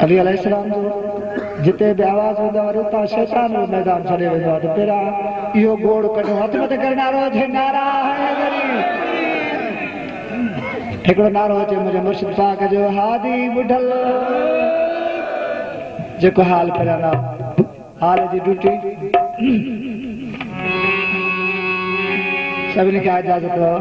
अली अलैहिस्सलाम जो जिते भी आवाज होंदा वरी उतां शैतान जो मैदान छॾे वेंदो आहे। त पहिरां इहो गोड़ कढो हथ मथे करनारो जे नारा है गरी हिकिड़ो नारो अचे मुंहिंजे मुर्शिद पाक जो हादी बुढल जेको हाल पहिरां ना हाल जी ड्यूटी सभिनी खे इजाज़त हो।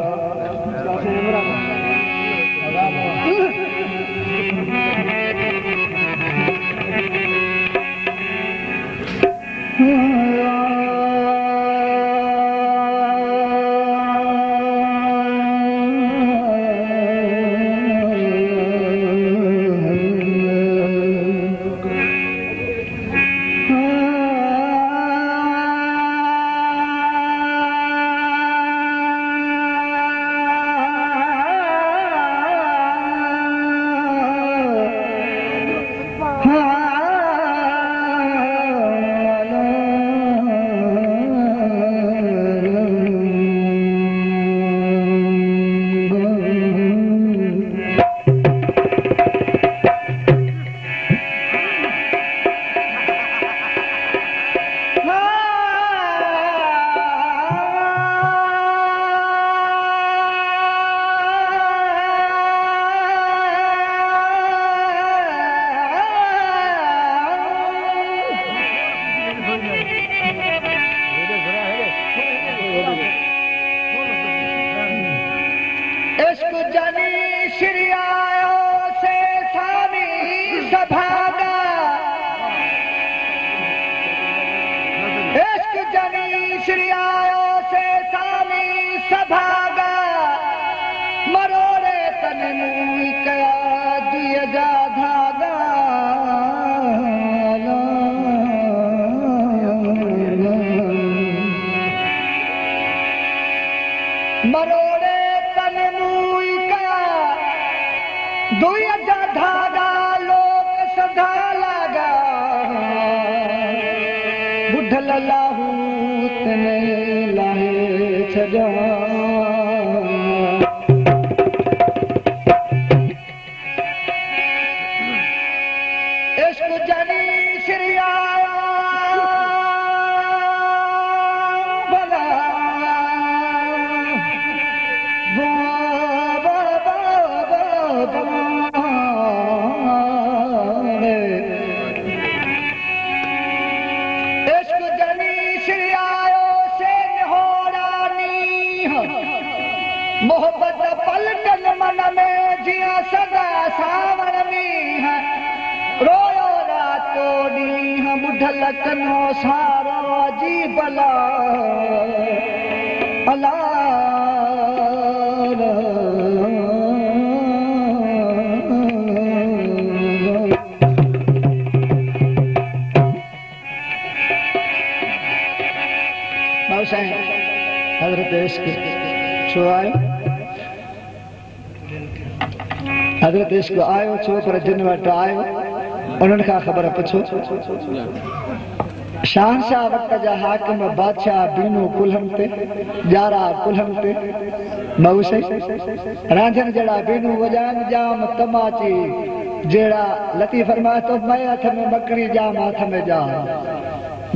हज़रत इश्क आयो छो पर जिन वट आयो उन्हनि खां ख़बर पुछो। शहनशाह वक़्त जा हाकिम बादशाह बीनू कुल्हनि ते ॼारा कुल्हनि ते मऊसे रांझनि जहिड़ा बीनू वॼाइनि जाम तमाची जहिड़ा लतीफ़ फरमाए थो मैं हथ में मकड़ी जाम हथ में जाम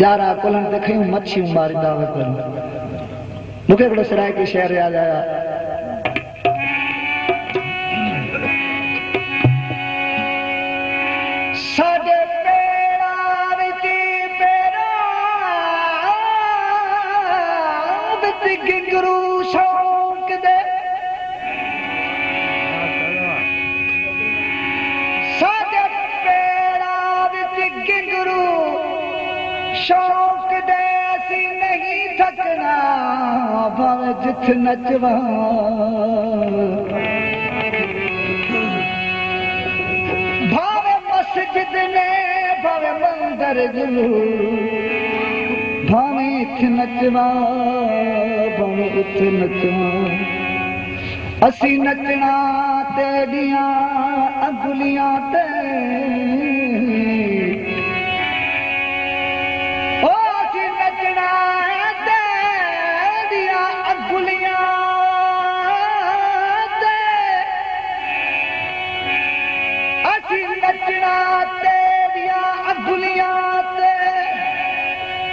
ॼारा कुल्हनि ते खयूं मच्छियूं मारींदा वक़्तु। मूंखे हिकिड़ो सराइकी शेर यादि आया। जिथ नचवा भावे मस्जिद ने भावे मंदिर जू भावे इथ नचवा भावे उथ नचवा असी नचना तेरिया अंगुलियां ते तेरिया दुनिया ते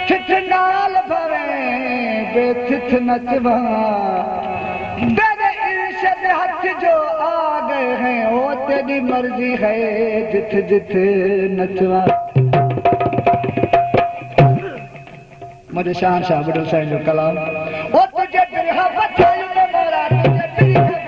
थिथ नाल भरे बेथिथ नचवा तेरे इर्शद हाथ जो आ गए हैं वो तेरी मर्जी है जिथ जिथ नचवा मुझे शहंशाह बुढ़ो साईं जो कलाम वो तुझे बिरहा बचाई ने मोरा तुझे बिरहा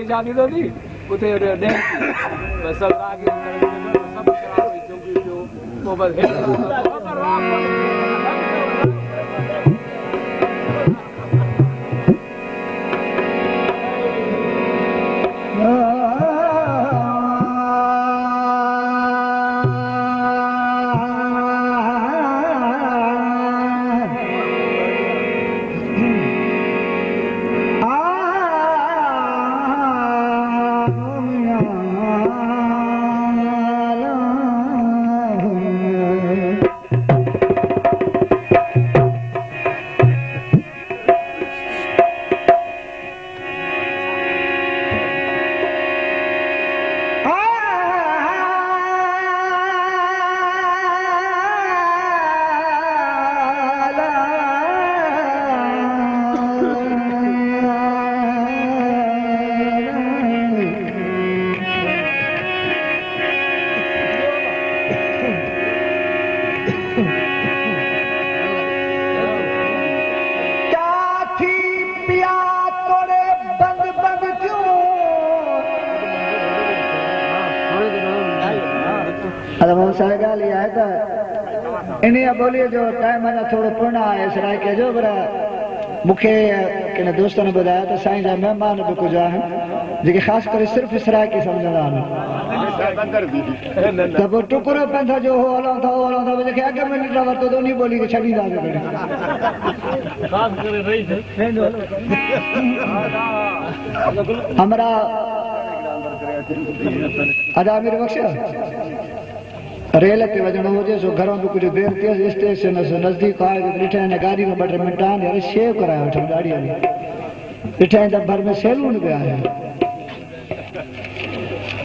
शादी तो थी उते सब बोलिए जो टाइम अञा थोड़ो पुराना आहे सराय के जो पर मूंखे किन दोस्त ने ॿुधाया त साईं जा महिमान बि कुझु आहिनि जेके ख़ासि करे सिर्फ़ु सराय खे सम्झंदा आहिनि त पोइ टुकड़ो पंथ जो हो हलूं था जेके अॻ में निकिरा वरितो त उन ॿोली खे छॾींदासीं हमरा अदामिर बख्श रेल ते वञणो हुजे सो घरों बि कुझु देरि थियसि स्टेशन नज़दीक आहे ॾिठा आहिनि गाॾी में 2 टे मिंट आहिनि अरे शेव कराए वठूं गाॾीअ में ॾिठा आहिनि त भर में सैलून बि आहे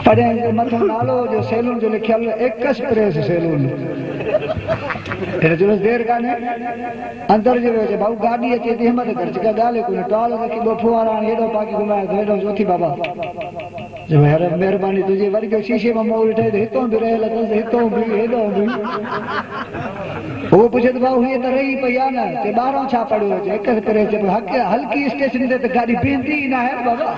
पढ़िया मथां नालो जो सैलून जो लिखियल एक्सप्रेस सैलून जो देरि कान्हे अंदरि जो अचे भाऊ गाॾी अचे थी हिमत कर जेका ॻाल्हि कोन्हे टॉल रखी 2 फुआरा हाणे हेॾो पाकी घुमाए थो हेॾो चोथी बाबा मेहरबानी तुझे वरी जो शीशे में मोह ॾिठे त हितों बि रहियल अथसि हितों बि हेॾो बि उहो पुछे त भाऊ हीअ त रही पई आहे न ते ॿाहिरां छा पढ़ियो अचे हिक करे अचे हल्की स्टेशन ते त गाॾी बीहंदी ई न आहे बाबा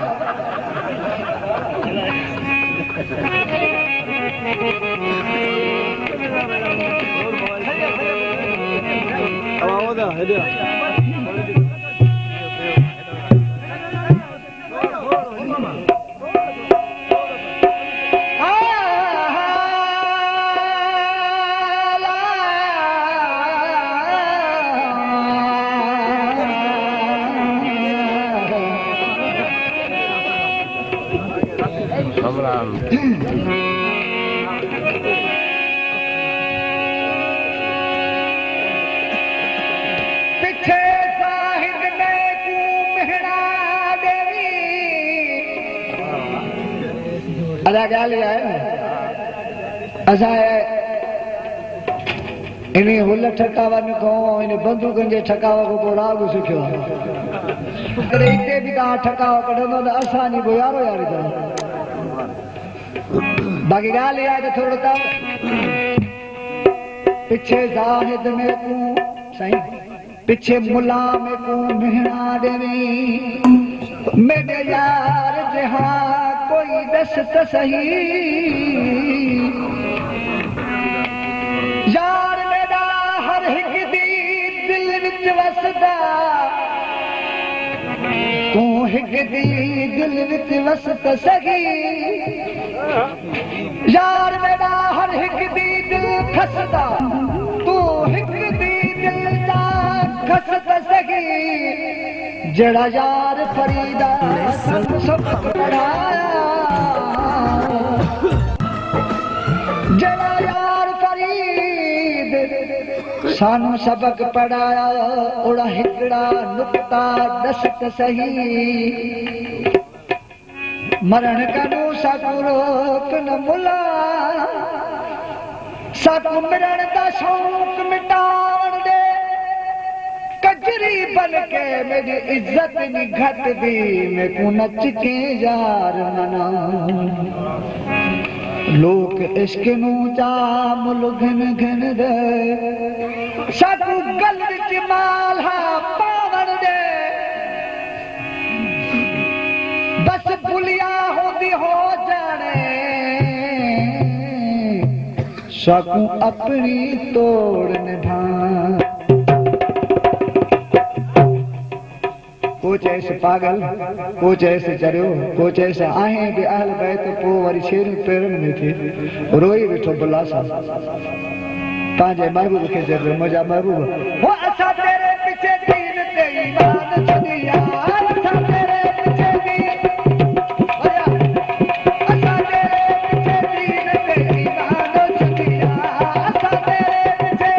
इन हुल ठकावन खां इन बंदूकनि जे ठकाव खां पोइ राग सिखियो आहे हिते बि तव्हां ठकाव कढंदो त असांजी पोइ यारो यारी अथव बाक़ी ॻाल्हि इहा आहे त थोरो त पिछे ज़ाहिद में तूं साईं पिछे मुला में तूं मिहणा ॾेवी मेरे यार जहां कोई दस त सही यार मेरा हर हिक दी दिल विच वसदा तू हिक दी दिल विच वस त सही यार मेरा हर हिक दी दिल खसदा तू हिक दी दिल दा खस त सही जड़ा यार फरीदा सबक पढ़ाया जड़ा यार फरीद सानू सबक पढ़ाया ओड़ा हिकड़ा नुक्ता दस्त सही मरण कनू साकू रोक न मुला साकू मिरण दा शौक मिटाण दे कजरी बन के मेरी इज्जत नहीं घट दी मैं को नच के यार मना लोक इश्क नू जा मुल घन घन दे साकू गल विच माल हा पावण दे बस पुलिया होंदी हो जाने साकू अपनी तोड़ निभा को चैस पागल को चैस चरियो को चैस आहे बि अहल बैत पो वरी शेर पेरन में थी रोई वेठो बुलासा पांजे महबूब के जर मुझा महबूब वो असा तेरे पीछे दीन ते ईमान छदिया असा तेरे पीछे दीन असा तेरे पीछे दीन ते ईमान छदिया असा तेरे पीछे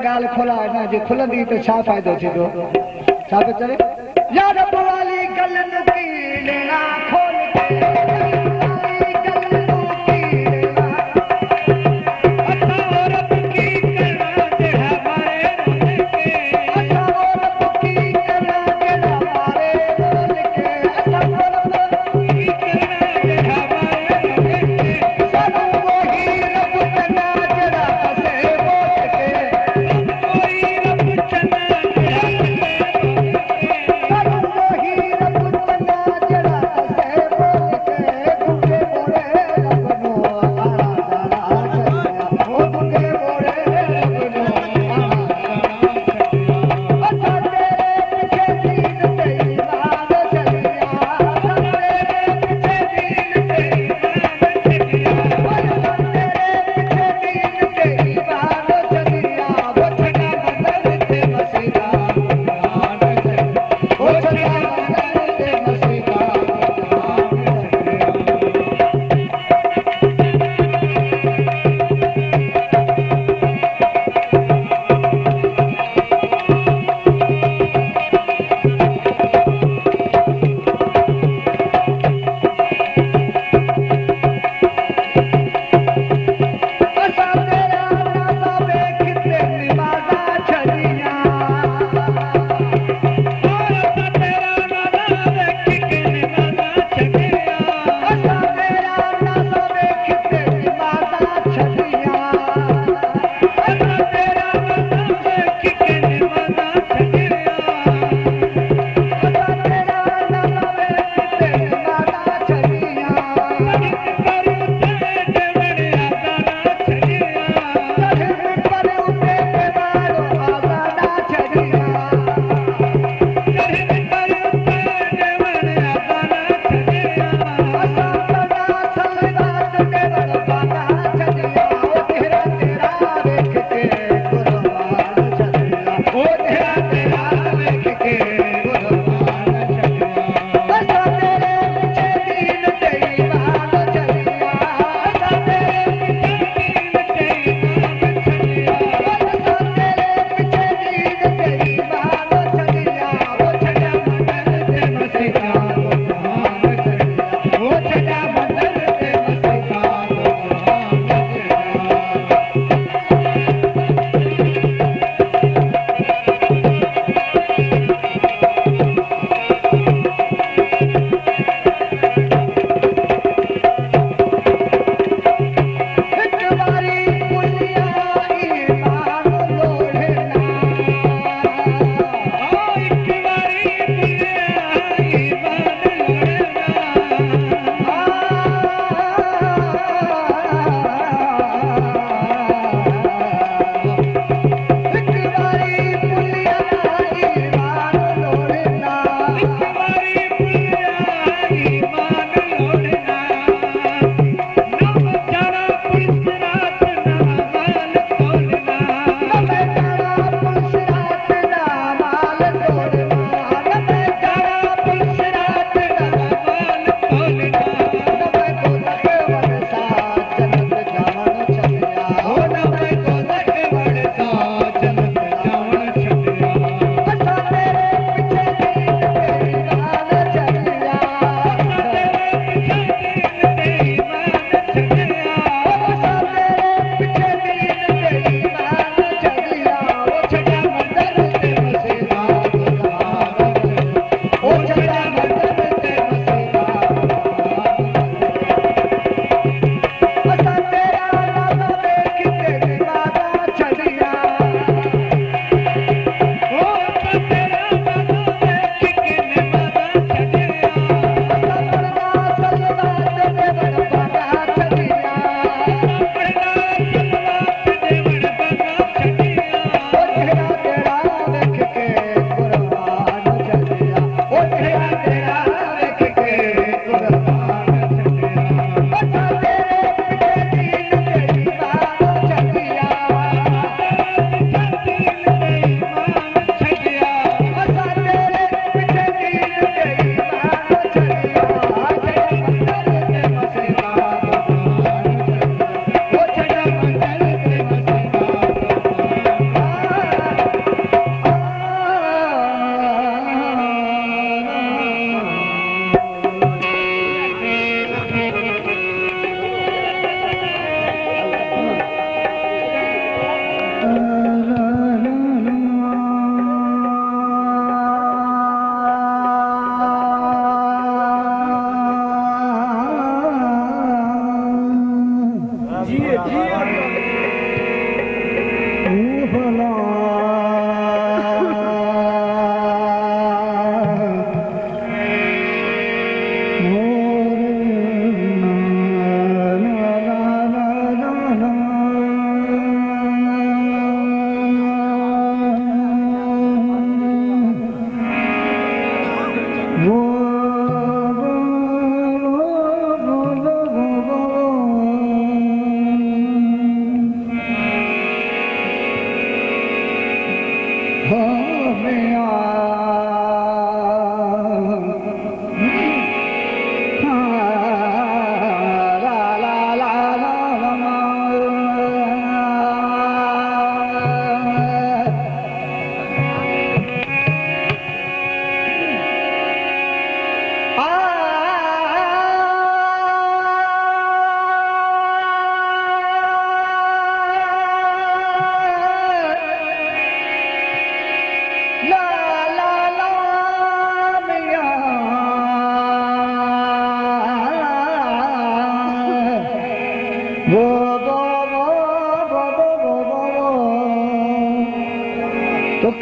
गाल खोला है ना, जो खुलंदी तो छा फायदो थींदो, छा पियो चवे? यार वाली गल की लेना खोल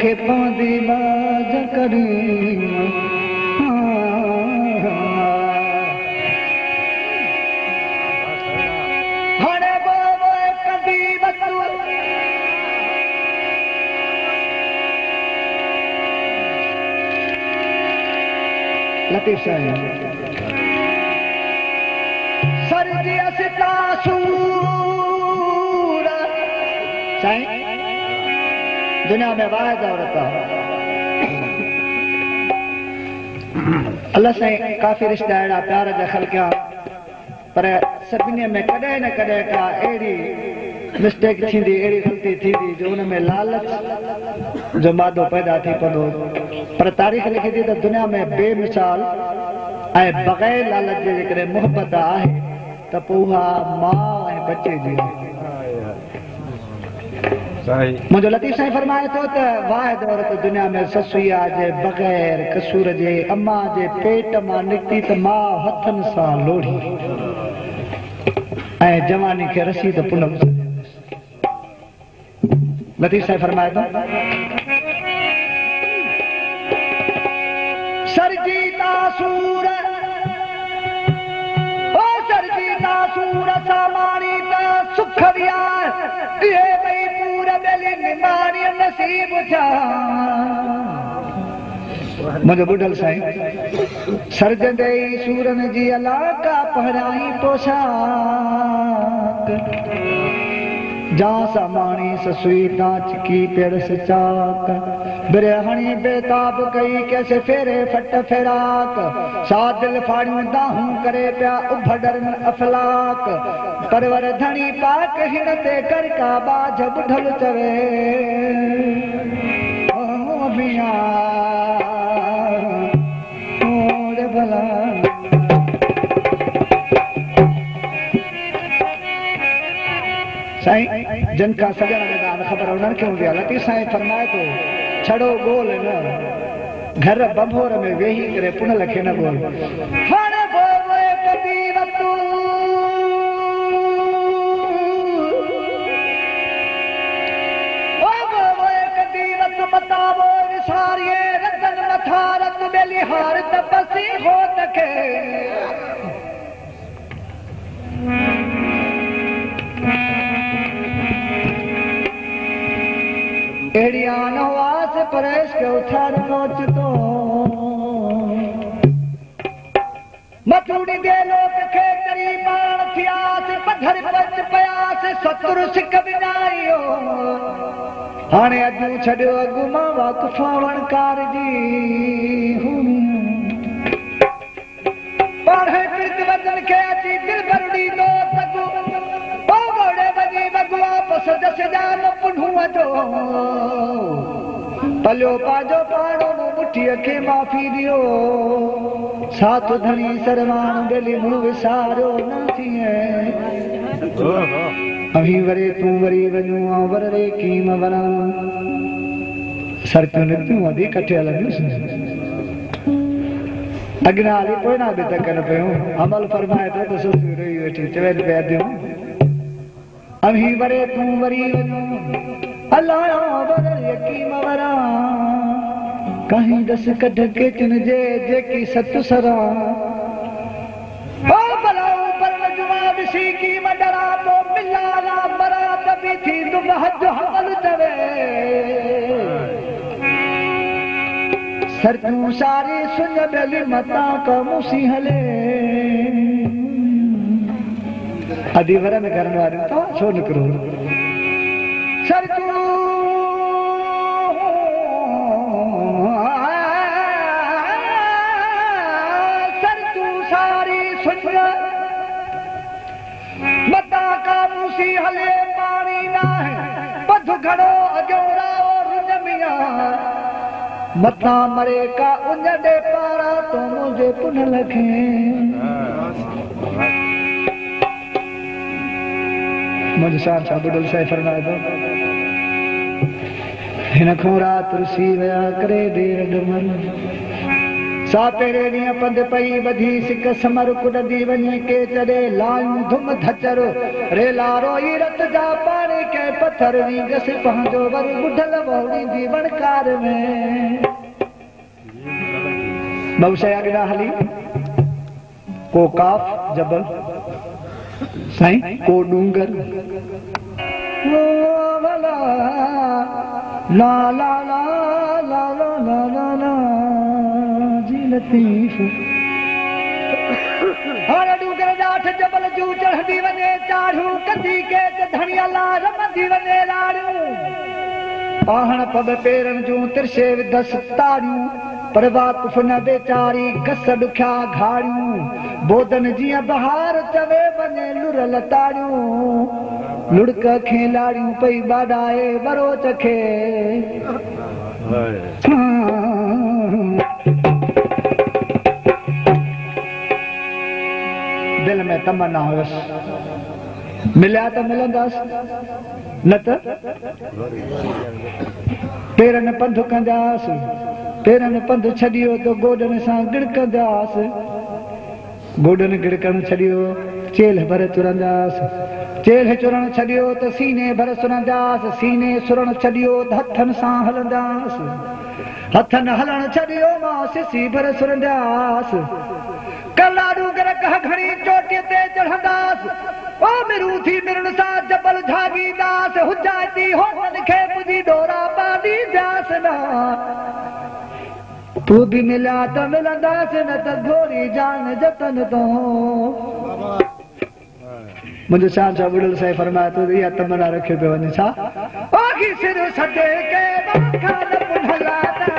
तोखे पवंदी बाज करीम हाणे बाबा कदी वतू लतीफ साईं सरजी असता सूर साईं दुनिया में वाहिद औरत अल्लाह साईं काफ़ी रिश्ता अहिड़ा प्यार जा ख़लक़िया पर सभिनी में कॾहिं न कॾहिं का अहिड़ी मिस्टेक थींदी अहिड़ी ग़लती थींदी जो उन में लालच जो मादो पैदा थी पवंदो पर तारीख़ लिखे थी त दुनिया में बेमिसाल ऐं बग़ैर लालच जे जेकॾहिं मुहबत आहे त पोइ उहा माउ ऐं बचे जी मुझे लतीफ साईं फरमाए तो त वाहिद औरत दुनिया में ससुया जे बग़ैर कसूर जे अम्मा जे पेट मां निकिती त मां हथनि सां लोड़ी ऐं जवानी खे रसीद पुनम लतीफ साईं फरमाए तो सरजीता सूर ओ सरजीता सूर सामानी ता सुख दिया ये भई पूरा बेली निमानी नसीब था मुझे बुढ़ल साईं सरजंदे सूरन जी अलाका पहराई पोशाक जा सामानी ससुई ताच की पेड़ से चाक बिरहणी बेताब कई कैसे फेरे फट फेराक सादिल फाड़ियों दाहूं करे पिया उभडर अफलाक परवर धनी पाक हिनते कर का बाझ बुढ़ल चवे ओ मिया ओरे भला साईं जन का सजन मैदान खबर उन्हनि खे हूंदी आहे लतीफ साईं फरमाए थो छड़ो गोल न घर बंभोर में वेही करे पुनल खे न गोल हाणे बोवे कदी वतू ओ बोवे कदी वतू बतावो निसारिए रतन मथारत बेली हार तपसी हो तके एड़ी आन वास परेश के उठार नोच तो मथुड़ी दे लोक खे करी बाण थियास पत्थर पच पयास सतुर सिक विनायो हाणे अजू छड़ियो अगुमा वाकुफावण कार जी पढ़े कृत वचन के अची दिल भरड़ी दो तकु ओ गोड़े बजी बगुआ पसद सजान पुन्हुआ जो पलियो पाजो पाड़ो मुठीअ खे माफ़ी दियो साथ धणी सरवान बेली मुंहुं विसारियो न थिए अभी वरे तूं वरी वञूं आं वर रे कीम वरां सरकियूं निकितियूं वधी कठे हलंदियूं अॻियां हली पोयां बि तकनि पियूं अमल फरमाए थो त सुठियूं रही वेठी चवनि पिया थियूं अभी वरे तूं वरी वञूं अलाह वर रे कीम वरां कहीं दस कढ के तिन जे जेकी सत सरा ओ बलाऊ पर मजवा विसी की मडरा तो मिलाला बरात भी थी तुम हज हमल चवे सरतूं सारी सुन बेली मता कमुसी हले अधी वर में करण वारियूं तो छो निकरो सरतूं सारी सुन मता कामूसी हले पानी ना है पध घड़ो अजोरा और जमिया मता मरे का उंजडे पारा तो मुझे पुन लखे मुझे शान शाह बुडल साईं फरमाए थो हिन खां रात रुसी विया करे देर डमन सा तेरे ॾींहं पंध पई बधी सिक समर कुॾंदी वञे के चढ़े लायूं धुम धचर रेला रोई रत जा पाणी के पत्थर वींगस पंहिंजो वर ॿुधल वहुड़ींदी वणकार में बहु शइ अॻियां हली को काफ जबल साईं को डूंगर ला ला ला ला ला ला ला ला जी लतीफ हर डूंगर जाठ जबल जू चढ़ंदी वञे चाढ़ू कंदी के धणिया ला रमंदी वञे लाड़ू पाहण पग पेरन जूं तिरछे विधस ताड़ियूं पर वाकुफ़ न बेचारी कस ॾुखिया घाड़ियूं बोदन जीअं बहार चवे वञे लुरल ताड़ियूं लुड़क खे लाड़ियूं पई बाॾाए बरोच खे दिल में तमन्ना हुयसि मिलिया त मिलंदासीं न त पेरनि पंधु कंदासीं पेरनि पंधु छॾियो त गोॾनि सां गिड़कंदासीं गोॾनि गिड़कण छॾियो चेल भर चुरंदासीं चेल चुरण छॾियो त सीने भर सुरंदासीं सीने सुरण छॾियो त हथनि सां हलंदासीं हथनि हलण छॾियो मां सिसी भर सुरंदासीं कलाड़ू गरकह घणी चोटीअ ते चढ़ंदासीं ओ मिरू थी मिरण सां जबल झागीदासीं हुजाइती होठनि खे पुजी डोरा पाॾींदासीं न तू भी मिला तो मिलंदासीं न त गोरी जान जतन तो मुझे शान साहब बुढ़ल साहब फरमाया तो इहा तमन्ना रखे पे वञे छा आखी सिर सटे के बखान पुढलाता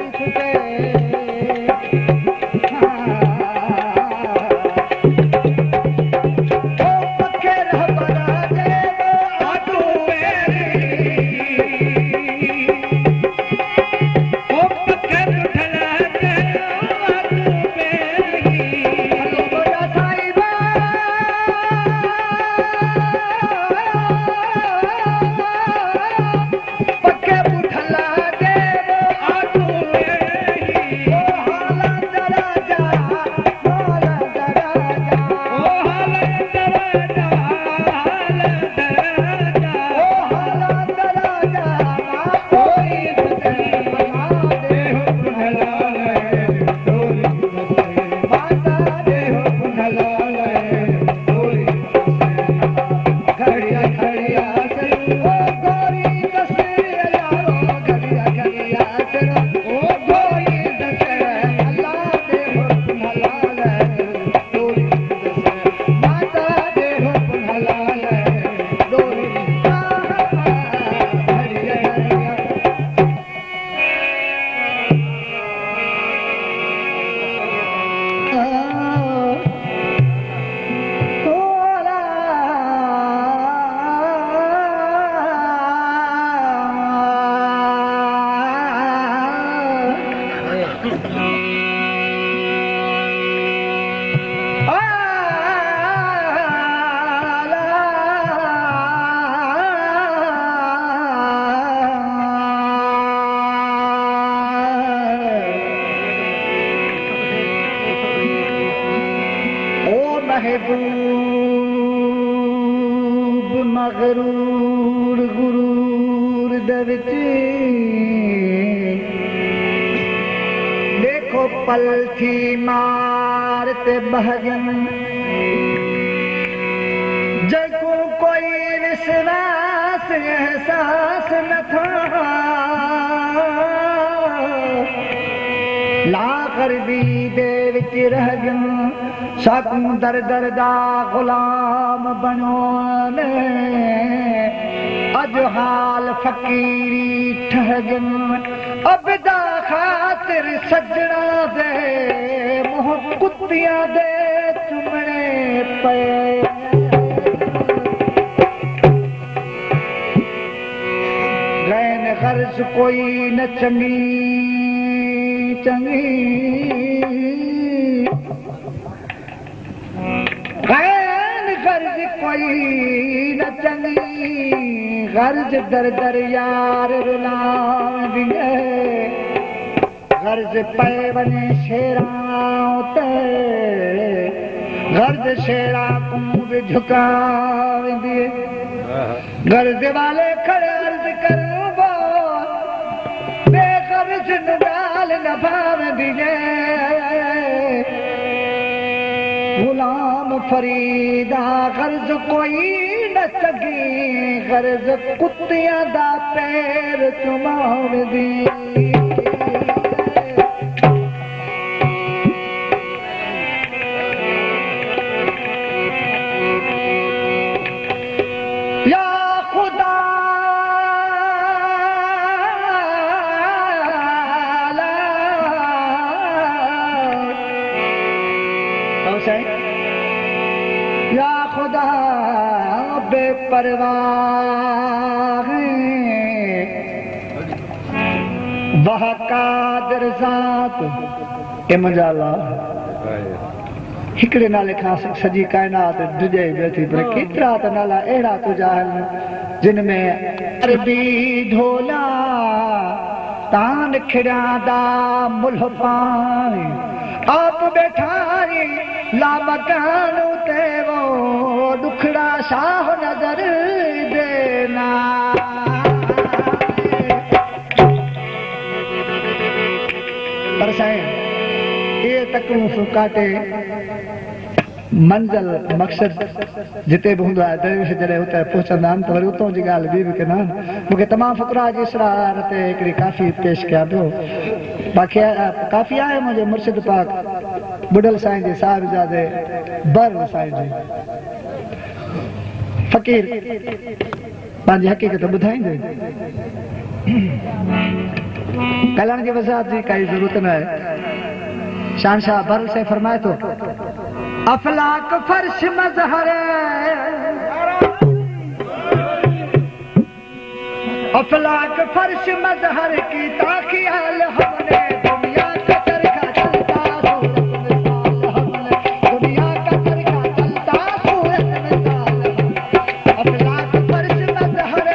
शरीफ के महबूब मगरूर गुरूर दे विच देखो पल थी मार ते बहगन जगो कोई विश्वास एहसास न था लाकर भी दे विच रह गन साकू दर दर दा गुलाम बनो ने अज हाल फकीरी ठहगन अबदा खातिर सजना दे मोह कुत्तियां दे चुमने पे गैन खर्च कोई न चंगी चंगी गैन खर्च कोई न चंगी गर्ज दर दर यार रुलावी गर्ज पे बने शेरां ते गर्ज शेरा को भी झुकावी गर्ज वाले खड़े अर्ज करो बेगर्ज गाल न भावी गुलाम फरीदा गर्ज कोई न सगी गर्ज कुत्तियां दा पैर चुमावदी या खुदा या खुदा बेपरवाह वह कादिर ज़ात ए मुंहिंजा अल्लाह हिकिड़े नाले खां सॼी काइनात डिॼे वेठी पर केतिरा त नाला अहिड़ा तुंहिंजा आहिनि जिन में अरबी ढोला तान खिड़ांदा मुल्ह पाणी आप बैठाई लामकान ते वो दुखड़ा शाह नजर देना पर साईं ये तकलीफ़ काटे मंजिल मक़सद जिते भी हूंदो आहे दरवेश जॾहिं हुते पहुचंदा आहिनि त वरी उतां जी ॻाल्हि ॿी बि कंदा आहिनि मूंखे तमामु फ़ुक़रा जी इसरार ते हिकिड़ी काफ़ी पेश कयां पियो बाक़ी काफ़ी आहे मुंहिंजे मुर्शिद पाक बुडल साईं जे साहिबजादे बर साईं जी फ़क़ीर पंहिंजी हक़ीक़त ॿुधाईंदे कल्याण की वजाहत जी काई जरूरत न है। शानशाह बरल से फरमाए तो अफलाक फर्श मजहर अफलाक फर्श मजहर की ताकियाल हमने दुनिया का चरखा चलता सूरत मिसाल हमने दुनिया का चरखा चलता सूरत मिसाल अफलाक फर्श मजहर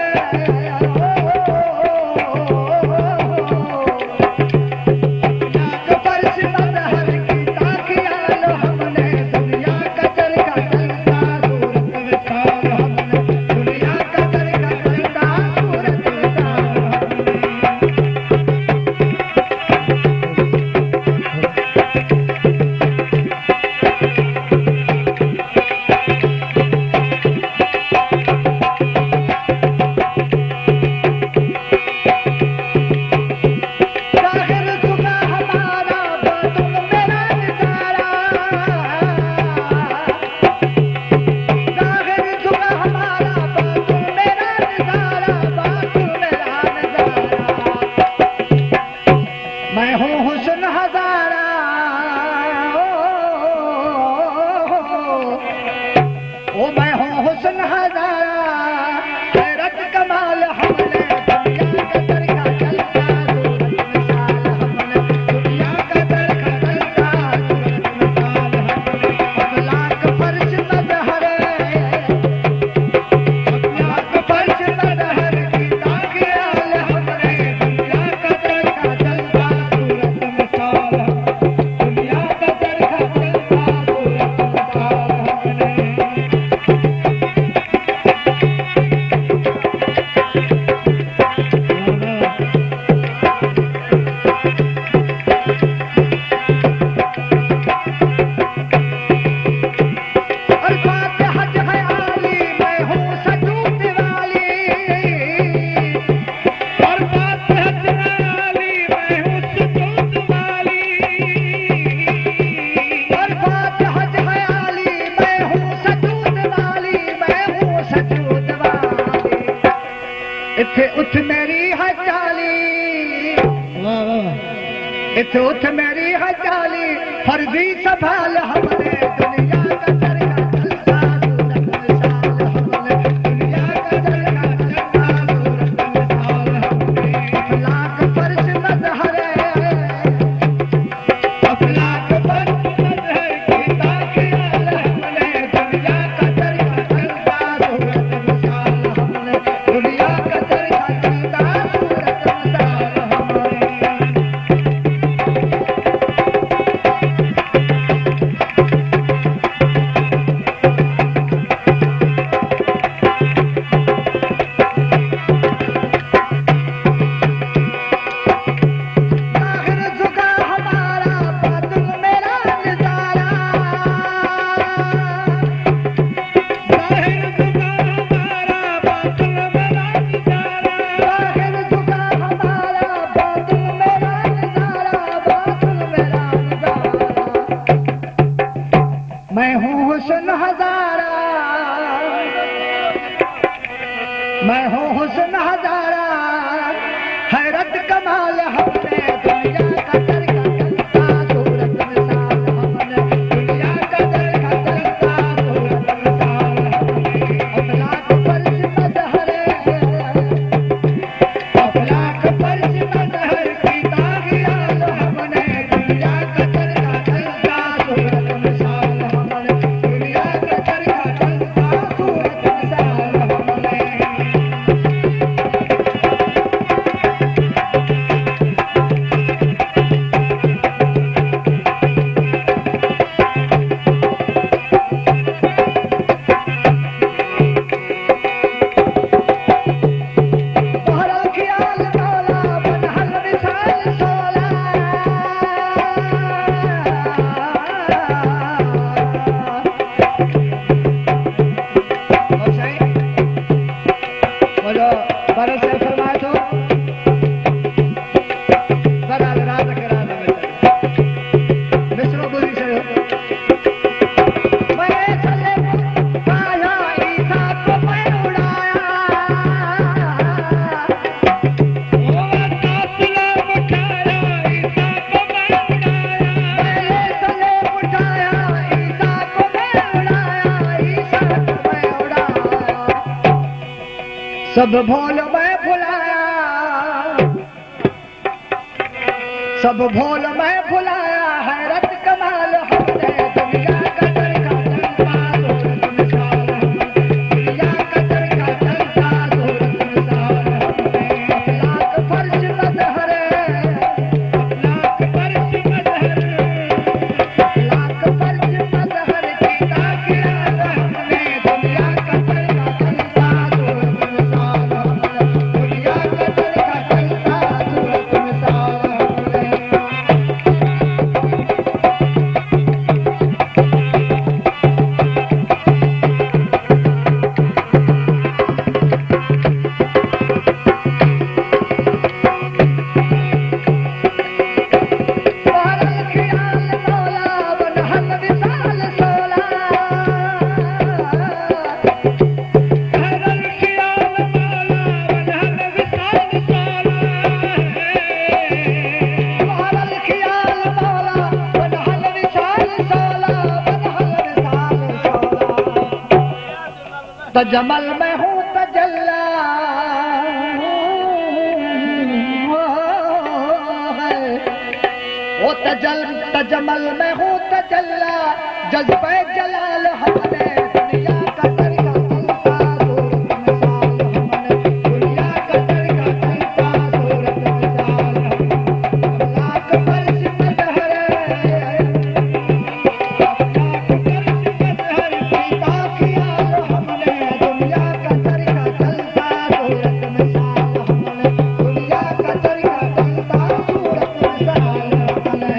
उठ मेरी हजाली फर्जी संभाल हमने दुनिया का चरखा चलता सूरत मिसाल हमने दुनिया का चरखा चलता सूरत मिसाल हमने अफलाक फर्श मजहर अफलाक फर्श मजहर की ताकियाल हमने दुनिया का चरखा चलता सूरत मिसाल हमने दुनिया का चरखा चलता सूरत मिसाल हमने मैं हूँ हुस्न हजारा मैं हूँ हुस्न हजारा हैरत कमाल हमने दुनिया का चरखा चलता सूरत मिसाल हमने दुनिया का चरखा चलता सूरत मिसाल हमने अफलाक फर्श मजहर अफलाक फर्श मजहर की ताकियाल हमने दुनिया का चरखा चलता सूरत मिसाल हमने दुनिया का चरखा सब भोल मैं भुलाया, सब भोल मैं भुलाया, हैरत कमाल हमने दुनिया का चरखा चलता सूरत मिसाल, दुनिया का चरखा चलता सूरत मिसाल हमने। अफलाक फर्श मजहरे, अफलाक फर्श मजहरे, अफलाक फर्श मजहर की ताकिया हमने दुनिया का चरखा चलता सूरत मिसाल हमने, दुनिया का चरखा चलता सूरत मिसाल हमने। तजमल में हूँ तजल्ला ओ तजमल में हूँ तजल्ला, जज्बे जलाल हमने दुनिया का चरखा चलता सूरत मिसाल हमने, दुनिया का चरखा चलता सूरत मिसाल हमने। अफलाक फर्श मजहरे, अफलाक फर्श मजहर की ताकिया हमने दुनिया का चरखा चलता सूरत मिसाल हमने, दुनिया का चरखा चलता सूरत मिसाल हमने।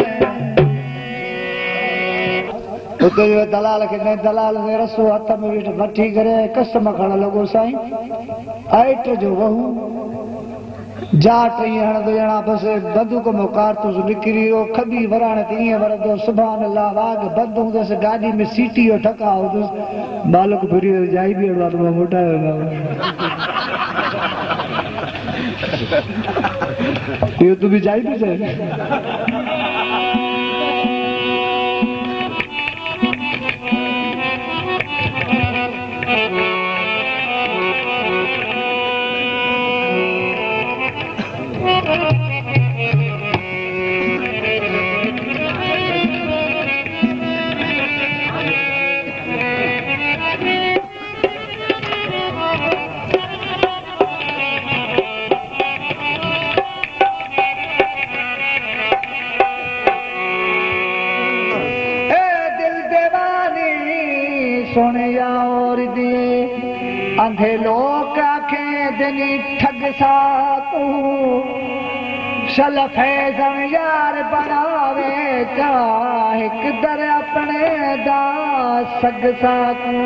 उते दलाल के नहीं, दलाल ने रसो हथ में वेठ वठी करे कसम खण लॻो साईं आइट जो वहू जा टी हण ॼणा बसि बंदूक में कारतूस निकिरी वियो, खबी वराणे ते ईअं वरंदो सुभान अल्लाह, वाघ बंदि हूंदसि गाॾी में सीटी जो ठका हूंदुसि, मालिक फिरी जाई बि अहिड़ो आहे त मां मोटायो न इहो तूं बि जाई बि चए। सोने और दिए अंधे लोग आंखें देनी ठग सा तू, शल फैज़म यार बनावे का हिक दर अपने दा सग सा तू।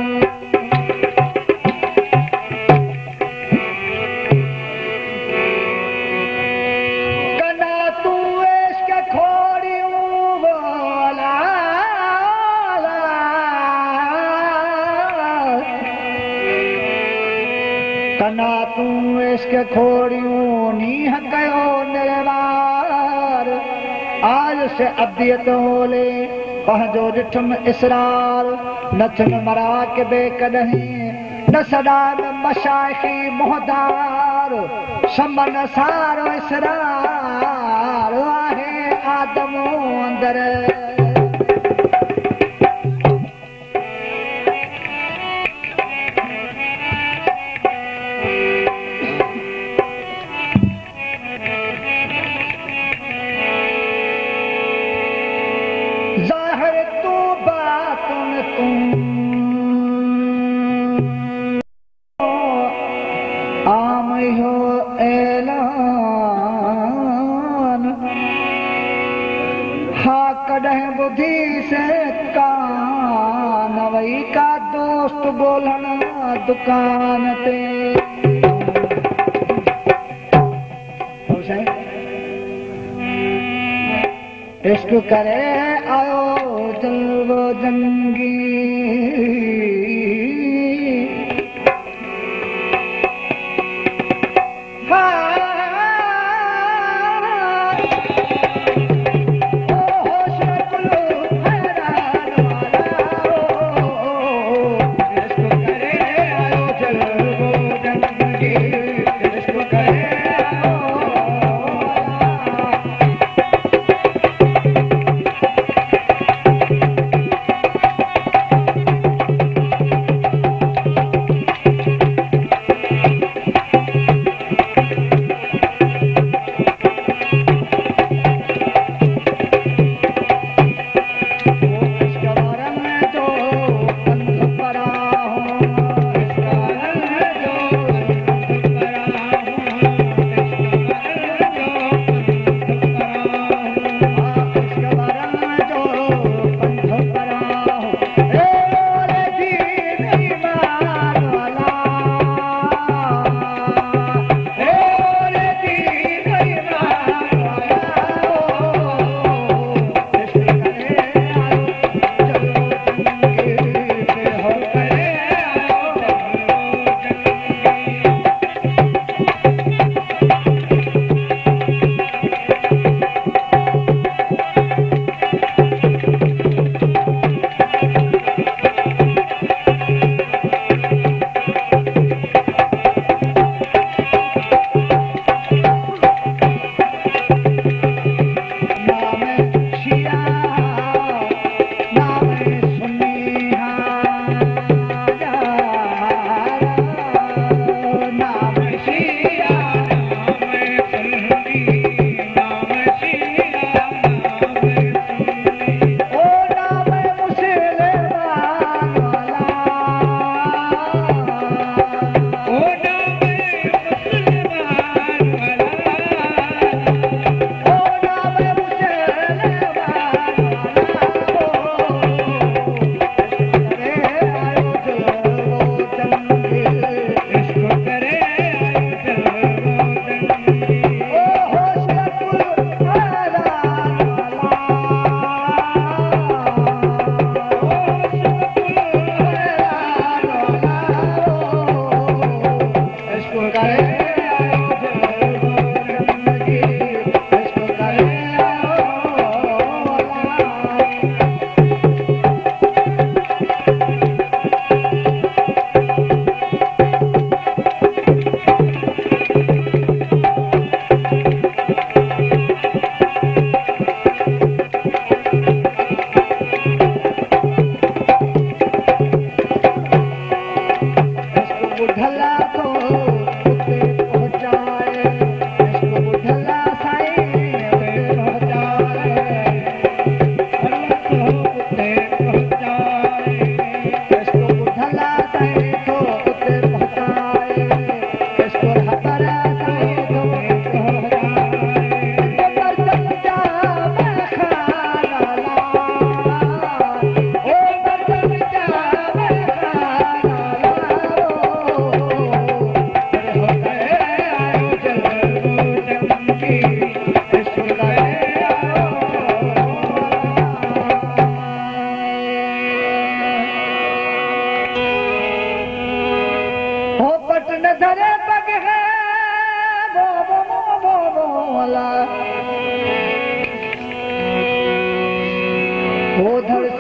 कना तू इश्क खोड़ियूं बोला, कना तू इश्क खोड़ियूं नीह कयो निर्वार, आज से अबियत होले पंहिंजो ॾिठुम इसरार, नथन मरा के बेकॾहिं न सॾान मशाइखी मुहदार, शमन सारो इसरार आहे आदमो अंदर। ज़ाहिर तू बातुन तू आम हो ऐलान, हा कॾहिं ॿुधी से कान वई का दोस्त ॻोल्हण दुकान ते। इश्क करे आयो जलवो जंगी, इश्क करे आयो जलवो जंगी।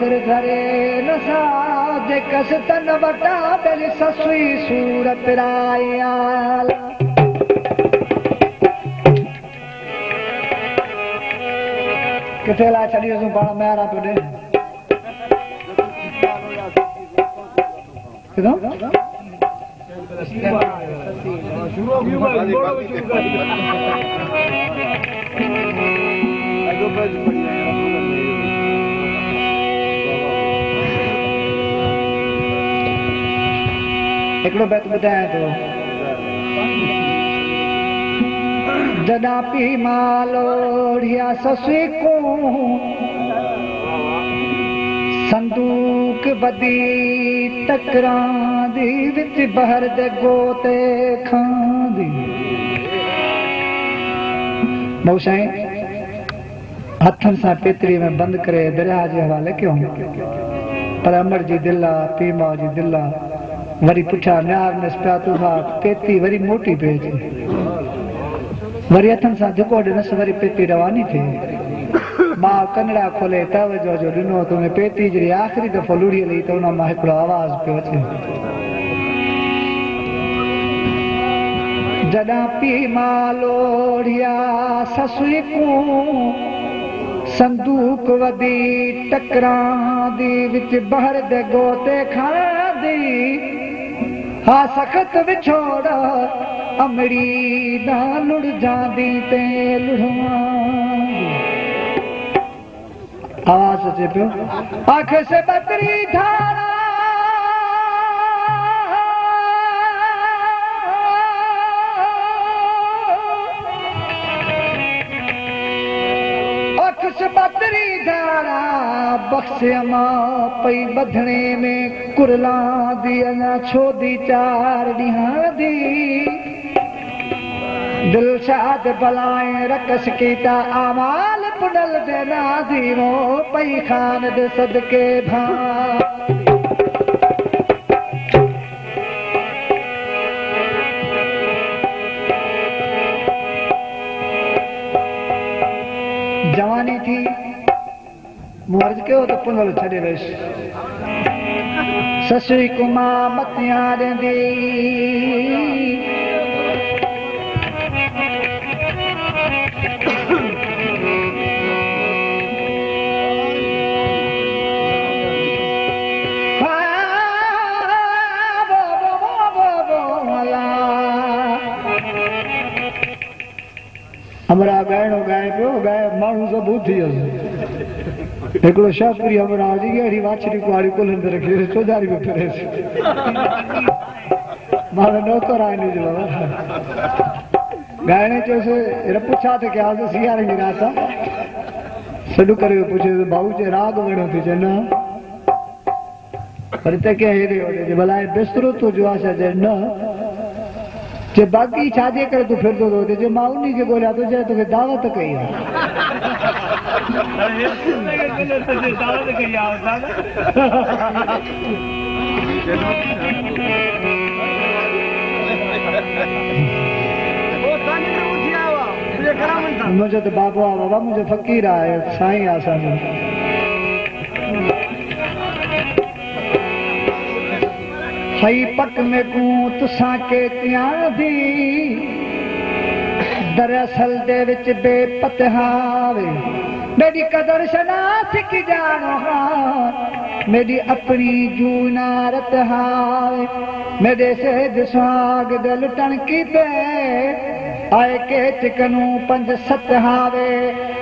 सिर धरे नसा जे कस तन बटा बेली ससुई सूरत रायाल किथे ला छड़ी सु पाण मेरा पे दे किदो एकड़ो बैत ॿुधायां थो जॾा पी मालोड़िया ससुई को संदूक बदी टकरांदी विच बहर दे गोते खांदी मौसाई हथन सां पेतरी में बंद करे दरिया जे हवाले क्यों पर अमर जी दिल पीमा जी दिल वरी पुठा न्यार में स्प्यातु पेती वरी मोटी पेजी वरी हथन सां झुको ॾिनस वरी पेती रवानी थी मां कनड़ा खोले तवजो जो ॾिनो त उन पेती जी आख़िरी दफ़ो लुड़ी लही त उन मां हिकिड़ो आवाज़ पियो अचे जॾा पी मालोड़िया ससुई को संदूक वदी टकरांदी विच बहर दे गोते खांदी हा सख़त विछोड़ अमड़ी ना लुड़ जांदी ते लुड़वांदी आवाज अचे पियो आँख से बदरी धारा आँख से बदरी धारा बख्शियमा पई बधने में कुरला दी अना छोदी चार ॾींहं दी दिलशाद बलाएं रकस कीता आमाल पुडल देना दीवो पई खान दे सदके भा जवानी थी मुर्ज के तो पुनल छड़े वेश ससुई कुमा मतिया दी हमरा गायनो गाए पियो गाए माण्हू सब थी हिकिड़ो शाहपुरी हमरा जी अहिड़ी वाछड़ी कुआड़ी कुलनि ते रखी चौधारी में फिरे मां नौकर आहिनि जो गाइणे चयोसि रप छा त कयासीं सियारे जी रात सॾु करे पुछे भाऊ जे राग वणियो थी चए न वरी त के हेॾे होॾे जे भला बिस्तरो तो जो आहे चए न जे बाक़ी छाजे करे तूं फिरंदो थो जे मां उन्ही खे ॻोल्हियां थो चए तोखे दावत कई आहे मुंहिंजो त बाबा बाबा मुंहिंजो फ़क़ीर आहे साईं आहे असांजो सही पक में कूत साके त्यां दी दरअसल दे विच बेपतहावे मेरी कदर शनास की जानो हाँ मेरी अपनी जूनारत हावे मेरे सेद स्वाग दल टणकी पे आए के चिकनू पंज सत हावे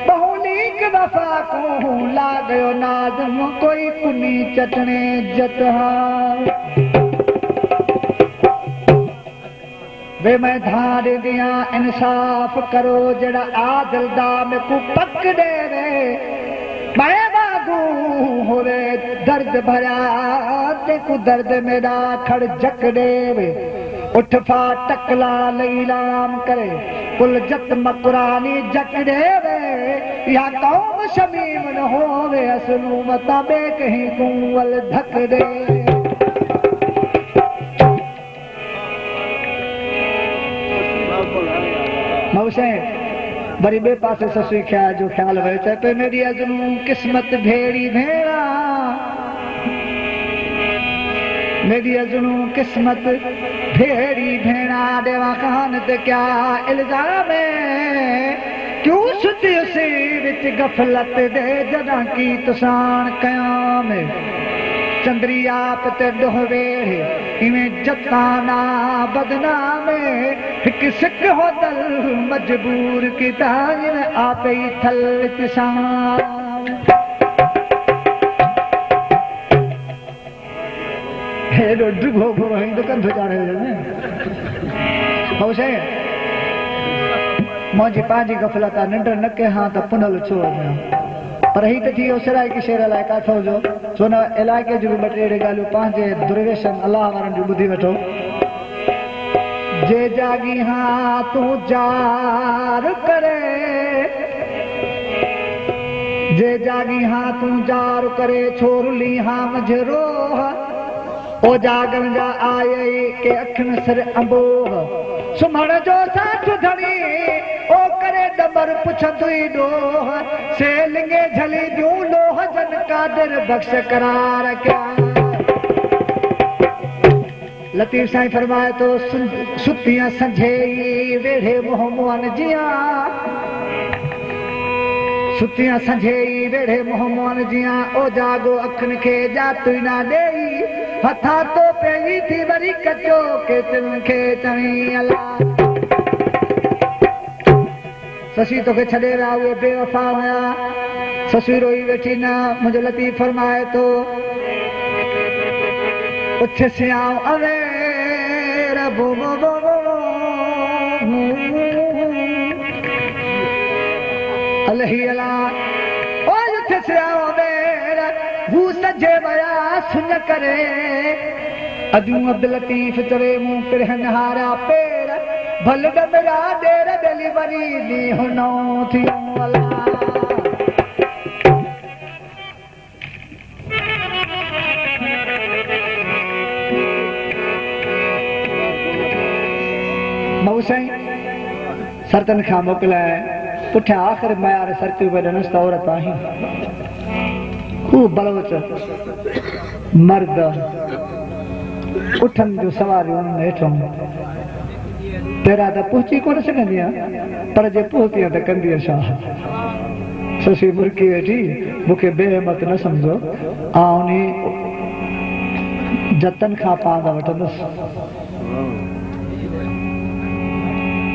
बहुलीक वफा को ला गयो नाज़म कोई कुनी चटने जत हावे वे मैं धार दिया इंसाफ करो जड़ा आदल दाम को पक दे रे मैं बागू हो रे दर्द भरा ते को दर्द मेरा खड़ जक दे वे उठ फा टकला लईलाम करे कुल जत मकुरानी जक दे वे या कौम शमीम न होवे असलू मताबे कहीं कुंवल धक दे मौसे वरी बे पासे ससुई ख्याल जो ख्याल वयो चए पे मेरी अजनू किस्मत भेड़ी भेड़ा मेरी अजनू किस्मत भेड़ी भेड़ा देवा खान ते क्या इल्जाम है क्यों सुती उसी विच गफलत दे जदा की तुसान कयाम चंद्री आप ते डोह वेड़े इवें जताना बदनाम हिक सिक हो दल मजबूर की ताइन आप ही थल तिसान हेडो डुगो भरो ही तो कंधो जाने ने हो से मुझी पांजी गफलत निंड न के हां त पुनल छोड़ पर ही थी उसराई की शेर लाइ काथो जो छो न इलाइक़े जो बटेड़े गालियूं पंहिंजे दुर्वेशन अलाह वारनि जो ॿुधी वठो जे जागी हाँ तू जार करे जे जागी हाँ तू जार करे छोरली हाँ मझरो ओ जागन जा आए के अखन सिर अंबोह सुमण जो साथ धणी ओ करे डबर पुछंदुई डोह से लिंगे झली दियूं लोह जन कादिर बख्श करार क्या लतीफ साईं फरमाए तो सुतियां संझेई वेढ़े मोहम्मन जिया सुतियां संझेई वेढ़े मोहम्मन जिया ओ जागो अखन खे जातुई ना ॾेई हथा तो पेई थी वरी कचो के तिनखे चई अल्लाह ससी तोखे छॾे विया उहे बेवफा हुया ससी रोई वेठी न मुंहिंजो लतीफ़ फरमाए तो उछ सियाओ अवेर बो बो बो अलही अल्लाह ओ उछ सियाओ अवेर हू सजे वया सुन करे अजू अब्दुल लतीफ चवे मूं पिरहन हारा पेर भल डबरा डेर डिलीवरी दी हुनो थी अल्लाह मौसाई सरतन खां मोकिलाए पुठियां आख़िर मयार सरती पे ॾनसि त औरत आहीं खूब बलोच मर्द उठन जो सवारियूं उन्हनि हेठों पहिरां त पहुची कोन सघंदी आहियां पर जे पहुती त कंदी छा ससी मुरकी वेठी मूंखे बेहिमत न सम्झो उन जतन खां पांदा वठंदुसि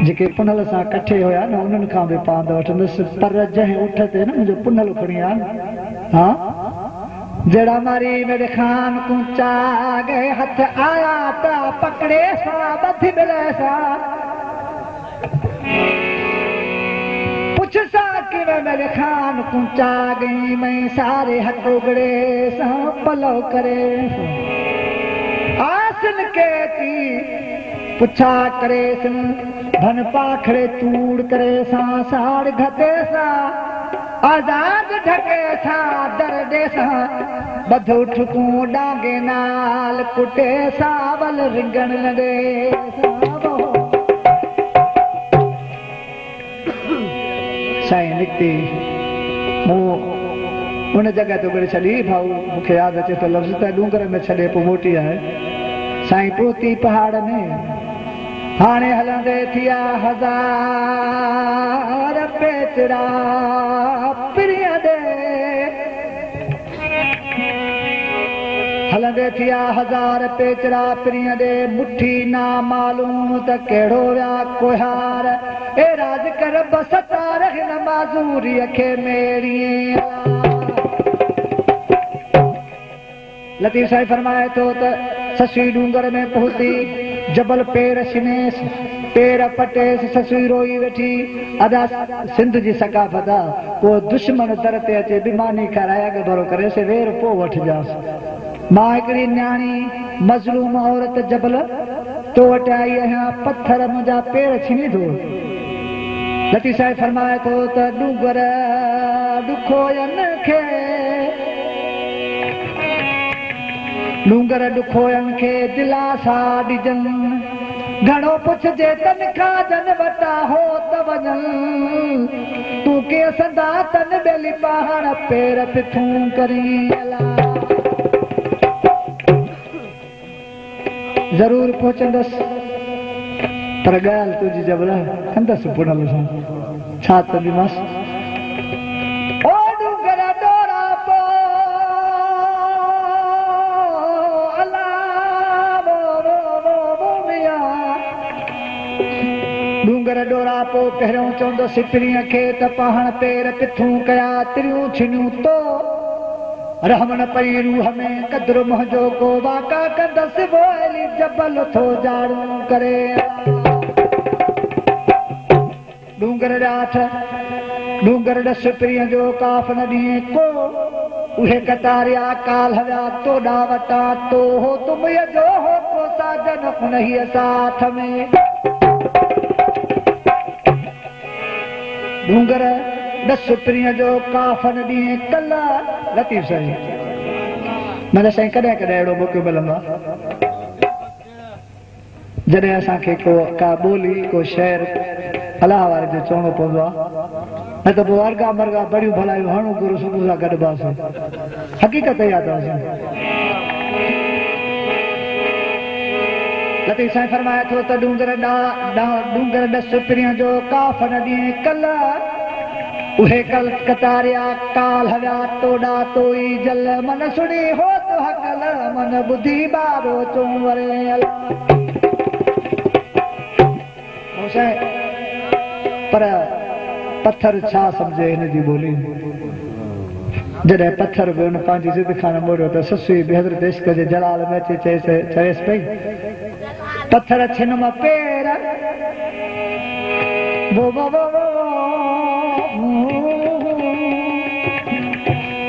जेके पुनल सां कठे हुया न उन्हनि खां बि पांदा वठंदुसि पर जंहिं उठ ते न मुंहिंजो पुनल खणी आ हाँ जड़ा मारी मेरे खान कुंचा गए हथ आया ता पकड़े सा बथी मिले सा पुछ सा कि मेरे खान कुंचा गई मैं सारे हथ उगड़े सा पलो करे आसन के ती पुछा करे सन धन पाखड़े तूड़ करे सा साड़ घटे सा आजाद ढके सा दर्दे सा बध उठ तू डांगे नाल कुटे सा बल रिंगण लगे साईं निकती उन जगह तो करे छड़ी भाऊ मूंखे यादि अचे तो लफ़्ज़ त डूंगर में छॾे पोइ मोटी आहे साईं पहुती पहाड़ में हाणे हलंदे थिया हज़ार पेचरा प्रिय दे हलंदे थिया हज़ार पेचरा प्रिय दे मुट्ठी ना मालूम त कहिड़ो विया कोहार ए राज कर बस तार हिन माज़ूरीअ खे मेरी लतीफ़ साईं फरमाए थो त ससी डूंगर में पहुती जबल पेर शिनेस पेर पटेस ससी रोई वेठी अदा सिंध जी सकाफ़त आहे को दुश्मन दर ते अचे बीमानी खाराए भरो करे से वेर पो वठ जास मां हिकिड़ी न्याणी मज़लूम औरत जबल तो वटि आई आहियां पत्थर मुंहिंजा पेर छिनी थो लतीफ़ साईं फरमाए थो त डूंगर ॾुखोयनि खे डूंगर ॾुखोयनि खे दिलासा ॾिजनि घणो पुछजे तन खाजन वटा हो त वञनि तूं के संदा तन बेली पहाड़ पेर पिथूं करी जरूर पहुंचंदसि पर ॻाल्हि तुंहिंजी जबल कंदसि पुनल सां छा चवंदीमांसि ओ डूंगर डोरा पो अला मिया डूंगर डोरा पो पहिरियों चवंदो सिपरीअ खे त पाण पेर पिथूं कया तिरियूं छिनियूं तो रहमन पई रूह में कदर मुंहिंजो को वाका कंदसि बोली जबल थो जाड़ू करे डूंगर ॾाठ डूंगर ॾस पिरीअ जो काफ न ॾींहुं को उहे कतारिया काल हविया तोॾा वटा तो हो तुम जो हो को साजन हुनहीअ साथ में डूंगर ॾस पिरीअ जो काफ न ॾींहुं कल लतीफ़ साईं माना साईं कॾहिं कॾहिं अहिड़ो मौक़ो मिलंदो आहे जॾहिं असांखे का ॿोली को शहर अलाह वारे जो चवणो पवंदो आहे न त पोइ वर्गा मरगा बड़ियूं भलायूं हणूं गुरू सुबुह सां गॾिबासीं हक़ीक़त यादि हुआसीं लतीफ़ साईं फरमाए थो त डूंगर ॾस पिरीअ जो काफ न ॾींहुं कल उहे कल कतारिया काल हविया तोॾा तोई जल मन सुणी हो तो हकल मन ॿुधी बारो चूं वरे पर पत्थर छा सम्झे हिन जी ॿोली जॾहिं पत्थर बि हुन पंहिंजी ज़िद खां न मोड़ियो त ससुई बि हज़रत इश्क जे जलाल में अची चयसि पई पत्थर छिन मां पेर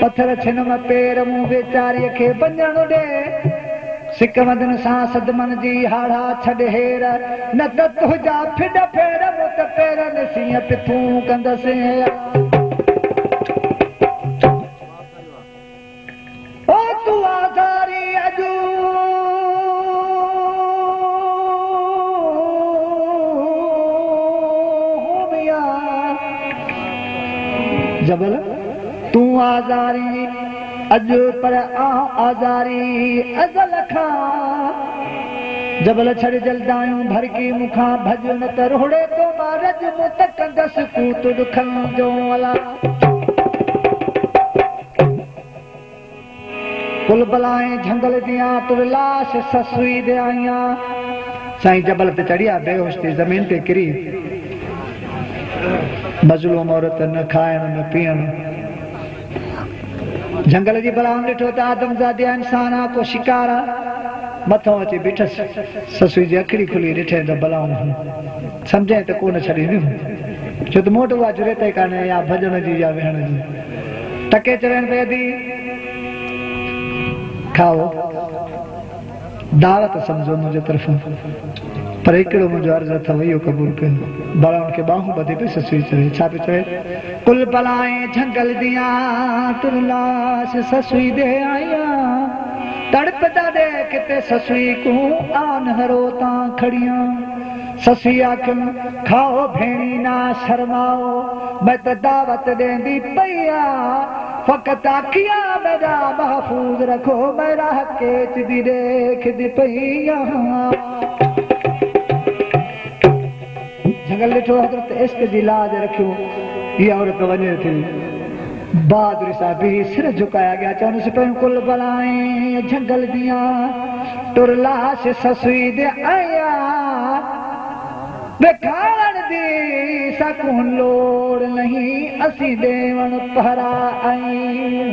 पत्थर छिन मां पेर मूं वेचारीअ खे बंजण ॾे सिकमदन सां सदमन जी हाड़ा छॾ हेर न त तुंहिंजा फिड फेर मूं त पेरनि सीअं पिथूं कंदसि ओ तूं आज़ारी अॼु जबल तूं आज़ारी अॼु पर आज़ारी अज़ल खां जबल छड़ जलदायूं भरकी मूंखां भॼ न त रोड़े तो मां रज मूं त कंदसि कूत ॾुखनि जो अला कुल बलाएं झंगल दियां तुर लाश ससुई दे आईयां साईं जबल ते चढ़िया बेहोश थी ज़मीन ते किरी मज़लूम औरत न खाइण न पीअण जंगल जी बलाउनि ॾिठो त आदमज़ादिया इंसान आहे को शिकार आहे मथां अची बीठसि ससुई जी अखड़ी खुली ॾिठे त बलाउनि सम्झे त कोन छॾींदियूं छो त मोट उहा जुरत ई कान्हे या भॼण जी या वेहण जी टके चवनि पिया थी खाओ दावत सम्झो मुंहिंजे तरफ़ां पर हिकिड़ो मुंहिंजो अर्ज़ु अथव इहो क़बूल कयो बलाउनि खे बाहूं ॿधी पई ससुई चवे छा पई चवे कुल बलाएं झंगल दियां तुर लाश ससुई दे आईयां तड़पदा देख ते ससुई को आन हरो तां खड़ियां ससुई आखिन खाओ भेणी ना शर्माओ मैं त दावत देंदी पईया फ़क़त आखियां मेरा महफूज रखो मेरा हक़े दी देखदी पईया जंगल ॾिठो हज़रत इश्क जी लाज रखियो इहा औरत वञे थी बहादुरी सां बि सिर झुकाया गया चवंदसि पियूं कुल बलाएं जंगल दियां तुर लाश ससुई दे आया खाण दी सकूं लोड़ नहीं असी देवण पहरा आई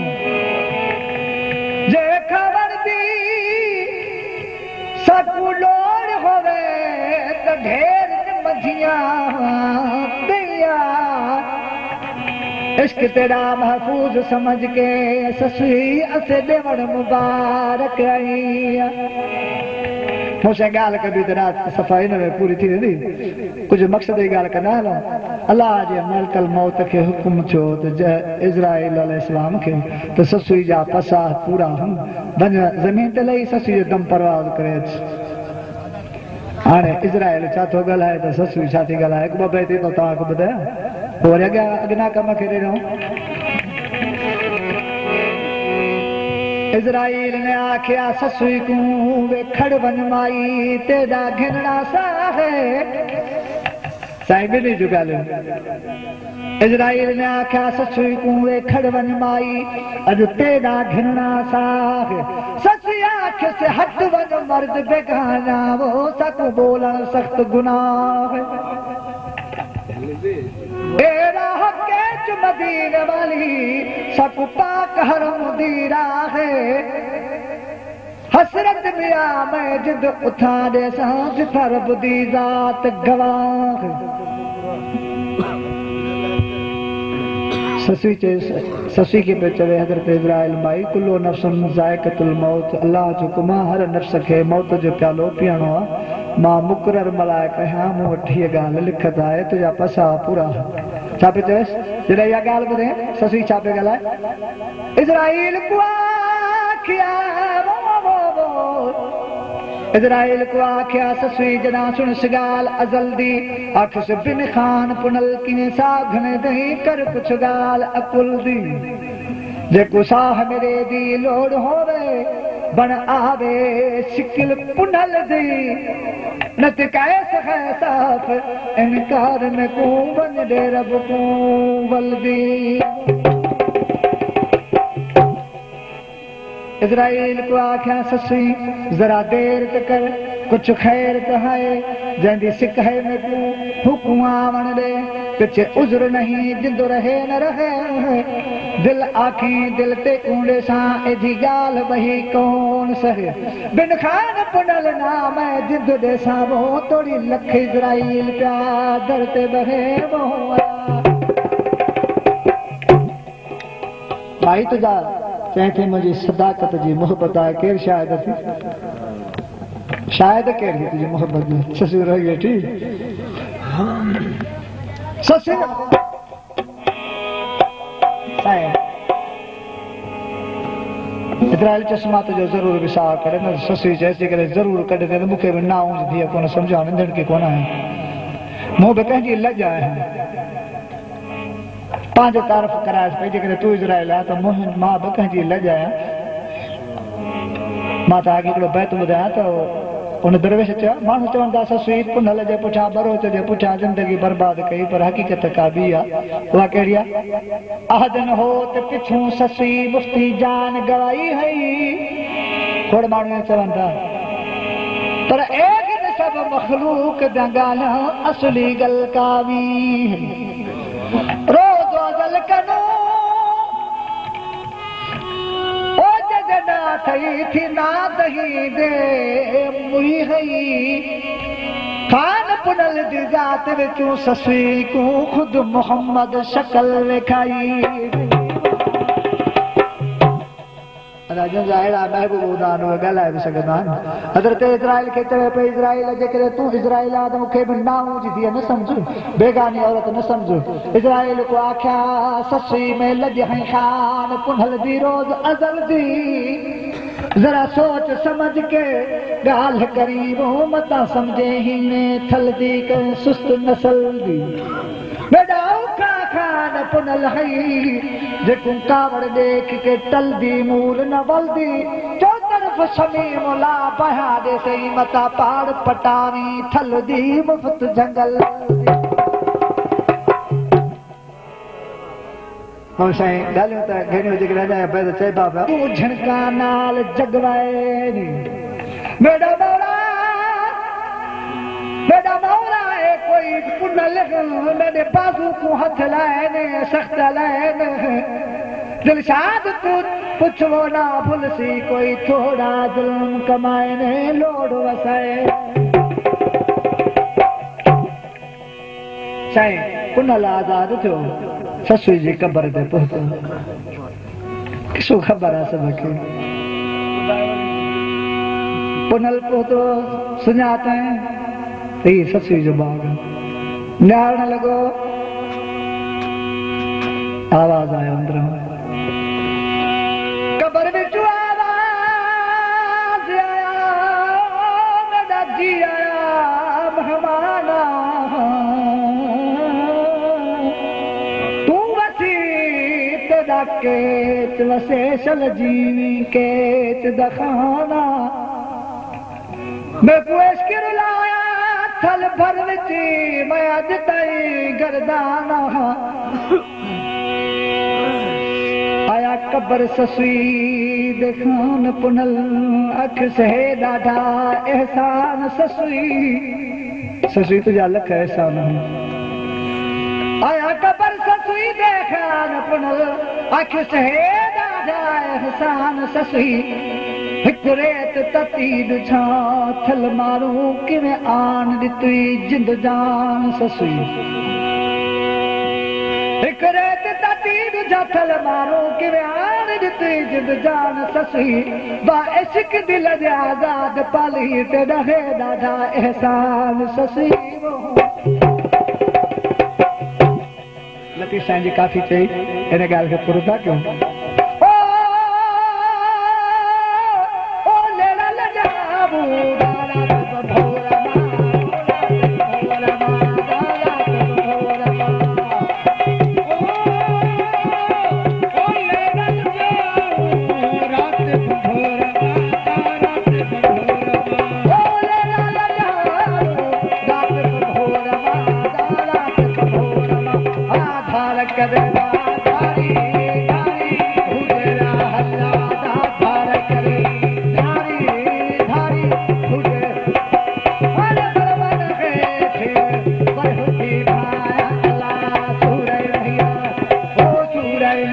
जे खबर दी सकूं लोड़ होवे तो ढेर इश्क तेरा महफूज समझ के ससुई असे देवण मुबारक आई मूंसां ॻाल्हि कबी त राति सफ़ा हिन में पूरी थी वेंदी कुझु मक़सद जी ॻाल्हि कंदा हलूं अलाह जे मलकल मौत खे हुकुम थियो त इज़राइल अलैहिस्सलाम खे त ससुई जा पसा पूरा वञ ज़मीन ते लही ससुई जो दम परवाज़ करे अच हाणे इज़राइल छा थो ॻाल्हाए त ससुई छा थी ॻाल्हाए हिकु ॿ बे थी थो तव्हांखे ॿुधायां पोइ वरी अॻियां कम खे ॾिनो इज़राइल ने आख्या ससुई को वे खड़ वन माई तेरा घिरना सा है साईं भी नहीं जुगाल इज़राइल ने आख्या ससुई को वे खड़ वन माई अज तेरा घिरना सा है ससी आँख से हट वन मर्द बेगाना वो सकु बोलन सख्त गुनाह है तेरा हक़ मदीने वाली सकु पाक हरम दी राह है हसरत मिया मैं जिद उठा दे सांस तरब दी जात गवाह ससी के पे चवे हजरत इज़राइल माई कुल्लो नफ्सन ज़ाइक़तुल मौत अल्लाह जो कुमा हर नफ्स खे मौत जो प्यालो पीअणो आ मां मुकरर मलाइक हां मूं वटि हीअ ॻाल्हि लिखत आहे तुंहिंजा पसा पूरा छा पे चवेसि जॾहिं इहा ॻाल्हि ॿुधे ससी छा पे ॻाल्हाए इज़राइल को आख्या इज़राइल को आख्या ससुई जॾां सुन सिगाल अज़ल दी आखिस बिन खान पुनल किने साघन दई कर कुछ गाल अकुल दी जेको साह मेरे दी लोड़ होवे बन आवे शिकिल पुनल दी नत कैसे है साफ इनकार में को बन दे रब को बल्दी इज़राइल को आख्या ससी जरा देर कर कुछ खैर त है जंदी सिक है में तू हुकुम आवण दे कुछ उज्र नहीं जिंदो रहे न रहे दिल आखी दिल ते कूड़े सा एजी गाल वही कौन सहे बिन खान पुनल नाम जिंद दे सा वो तोड़ी लख इज़राइल प्या दर ते बहे वो भाई तुझा चैथे मुझे सदाकत जी मोहब्बत आहे केर शायद थी शायद केर थी तुझी मोहब्बत में ससी रह गई ठीक ससी इज़राइल चश्मा तुझो जरूर विसाह करे न ससी जैसे करे जरूर कढे दे मूंखे भी ना ऊंच दिया कोन समझा नंदन के कोन है मूं बि कंहिंजी लज आहे पांच तारफ कराए पे जेकर तू इज़राइल आ तो मोहन मां बि कंहिंजी लज आया मां त आगे हिकिड़ो बैत ॿुधायां त उन दरवेश चयो माण्हू चवंदा ससुई पुनल जे पुठियां बरोच जे पुठियां ज़िंदगी बर्बाद कई पर हक़ीक़त का ॿी आहे उहा कहिड़ी आहे अहदन हो त पिछूं ससुई मुफ्ती जान गवाई हई खोड़ माण्हू चवंदा पर एक न सब मखलूक दा ॻाल्हि असली ॻाल्हि का ॿी रोज़ अज़ल कनो ओ जगना थई थी ना दही दे मुई हई खान पुनल दी जात विचूं ससुई को खुद मोहम्मद शक्ल लिखाई महबूब उदान ॻाल्हाए बि सघंदा आहिनि हज़रत इज़राइल खे चवे पई इज़राइल जेकॾहिं तूं इज़राइल आहे त मूंखे बि नाऊं जी धीअ न सम्झ बेगानी औरत न सम्झ इज़राइल को आख्या ससुई में लज हई खान पुनल दी रोज़ अज़ल दी जरा सोच समझ के ॻाल्हि करी वो मता समझे ही ने थल दी के सुस्त नसल दी बेटा खान पुनल हई जेको कावड़ देख के टल दी मूल न बल्दी जो तरफ शमी मोला बहा दे सही मता पहाड़ पटावी थल दी मुफ्त जंगल हम साईं ॻाल्हियूं त घणियूं जेके रहंदा आहिनि चइबा पिया तूं झणका नाल जगवाए बेड़ा मौला है कोई पुनल मेरे बाजू को हाथ लाए ने सख्त लाए ने दिलशाद तू पुछो ना भुलसी कोई थोड़ा जुल्म कमाए ने लोड वसाए साईं पुनल आज़ाद थियो ससुई जी कबर ते पहुतो किसो ख़बर आहे सबके पुनल पहुतो सुञाता ससुई जो बाग न्यारण लॻो आवाज़ आयो अंदर कबर विच आवाज़ आया मेरा जी आया मेहमाना तू वसी तेरा के केच वसे शल जीवी केच दखाना मैं पुएश की रुलाया थल भर विची मैं अज ताई गर्दाना आया कबर ससुई दिखान पुनल अख से ॾाढा एहसान ससुई तुझा लख एहसान आया कबर ससुई दिखान पुनल अख से ॾाढा एहसान ससुई हिक रेत ततीद छा थल मारू किवें आन ॾिठी जिंद जान ससुई हिक रेत ततीद छा थल मारू किवें आन ॾिठी जिंद जान ससुई बा इश्क दिल जे आज़ाद पाली ते ॾहे ॾाढा एहसान ससुई लतीफ़ साईं जी काफ़ी चई इन ॻाल्हि खे पूरो था कयूं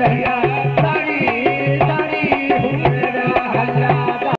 Yeah.